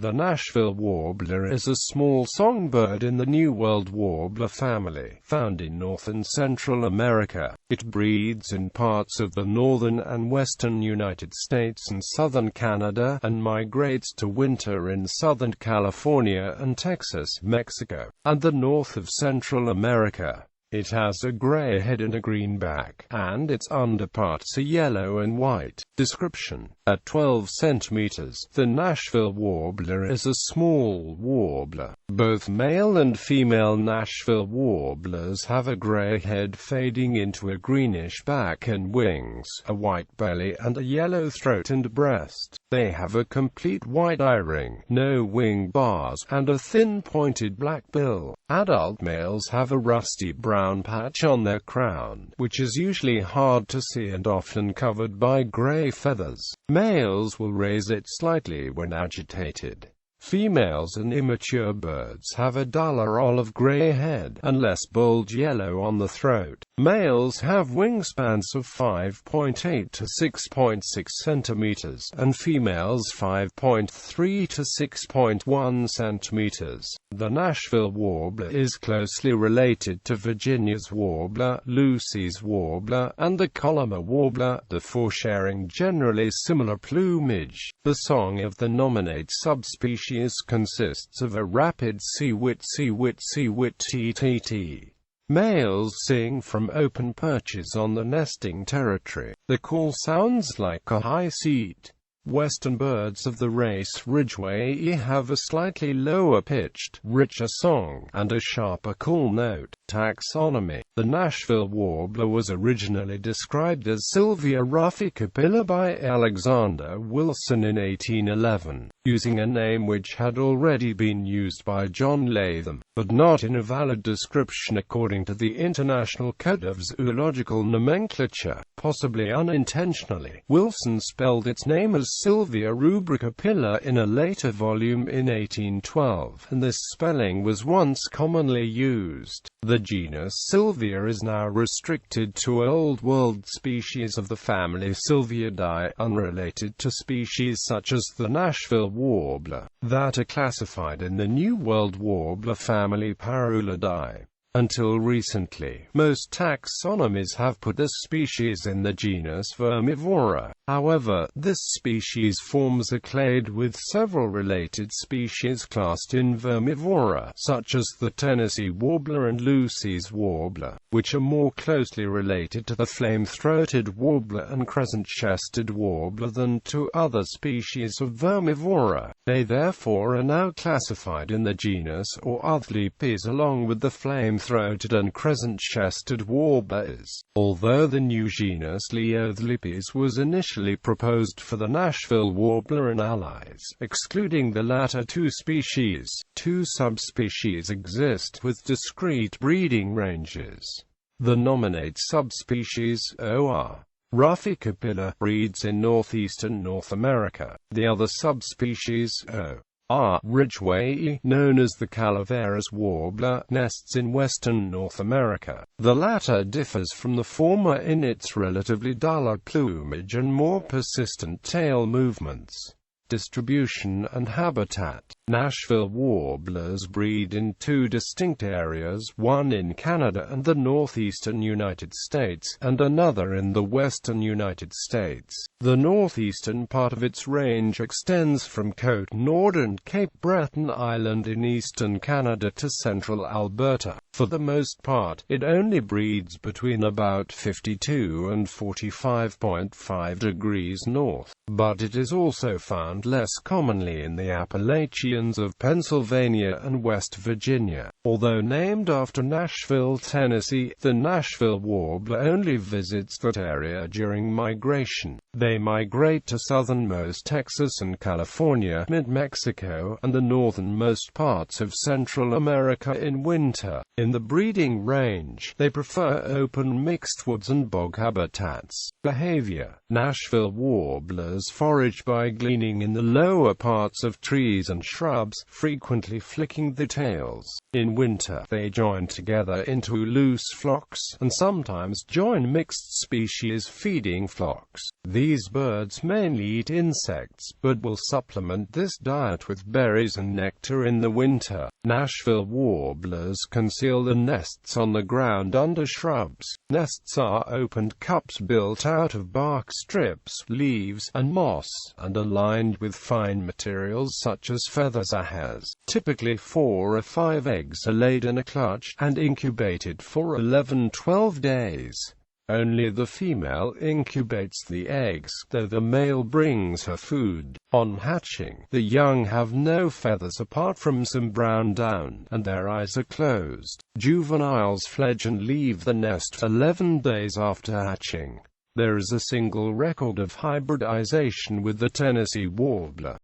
The Nashville warbler is a small songbird in the New World warbler family, found in North and Central America. It breeds in parts of the northern and western United States and southern Canada, and migrates to winter in southern California and Texas, Mexico, and the north of Central America. It has a gray head and a green back, and its underparts are yellow and white. Description: at 12 centimeters, the Nashville warbler is a small warbler. Both male and female Nashville warblers have a gray head fading into a greenish back and wings, a white belly and a yellow throat and breast. They have a complete white eye-ring, no wing bars, and a thin pointed black bill. Adult males have a rusty brown patch on their crown, which is usually hard to see and often covered by gray feathers. Males will raise it slightly when agitated. Females and immature birds have a duller olive-gray head, and less bold yellow on the throat. Males have wingspans of 5.8 to 6.6 centimeters, and females 5.3 to 6.1 centimeters. The Nashville warbler is closely related to Virginia's warbler, Lucy's warbler, and the Colima warbler, therefore sharing generally similar plumage. The song of the nominate subspecies consists of a rapid see-wit see-wit see-wit tee-tee-tee. Males sing from open perches on the nesting territory. The call sounds like a high seat. Western birds of the race Ridgway have a slightly lower-pitched, richer song, and a sharper call note. Taxonomy: the Nashville warbler was originally described as Sylvia ruficapilla by Alexander Wilson in 1811, using a name which had already been used by John Latham, but not in a valid description according to the International Code of Zoological Nomenclature. Possibly unintentionally, Wilson spelled its name as Sylvia rubricapilla in a later volume in 1812, and this spelling was once commonly used. The genus Sylvia is now restricted to Old World species of the family Sylviidae, unrelated to species such as the Nashville warbler, that are classified in the New World warbler family Parulidae. Until recently, most taxonomies have put this species in the genus Vermivora. However, this species forms a clade with several related species classed in Vermivora, such as the Tennessee warbler and Lucy's warbler, which are more closely related to the flame-throated warbler and crescent-chested warbler than to other species of Vermivora. They therefore are now classified in the genus Ornithopes along with the flame-throated and crescent-chested warblers. Although the new genus Ornithopes was initially proposed for the Nashville warbler and allies, excluding the latter two species, two subspecies exist with discrete breeding ranges. The nominate subspecies, O.R. ruficapilla, breeds in northeastern North America. The other subspecies, O.R. Ridgway, known as the Calaveras warbler, nests in western North America. The latter differs from the former in its relatively duller plumage and more persistent tail movements. Distribution and habitat: Nashville warblers breed in two distinct areas, one in Canada and the northeastern United States, and another in the western United States. The northeastern part of its range extends from Côte Nord and Cape Breton Island in eastern Canada to central Alberta. For the most part, it only breeds between about 52 and 45.5 degrees north, but it is also found less commonly in the Appalachians of Pennsylvania and West Virginia. Although named after Nashville, Tennessee, the Nashville warbler only visits that area during migration. They migrate to southernmost Texas and California, mid-Mexico, and the northernmost parts of Central America in winter. In the breeding range, they prefer open mixed woods and bog habitats. Behavior: Nashville warblers warblers forage by gleaning in the lower parts of trees and shrubs, frequently flicking their tails. In winter, they join together into loose flocks, and sometimes join mixed species feeding flocks. These birds mainly eat insects, but will supplement this diet with berries and nectar in the winter. Nashville warblers conceal their nests on the ground under shrubs. Nests are opened cups built out of bark strips, leaves, and moss, and are lined with fine materials such as feathers. Typically 4 or 5 eggs are laid in a clutch, and incubated for 11–12 days. Only the female incubates the eggs, though the male brings her food. On hatching, the young have no feathers apart from some brown down, and their eyes are closed. Juveniles fledge and leave the nest 11 days after hatching. There is a single record of hybridization with the Tennessee warbler.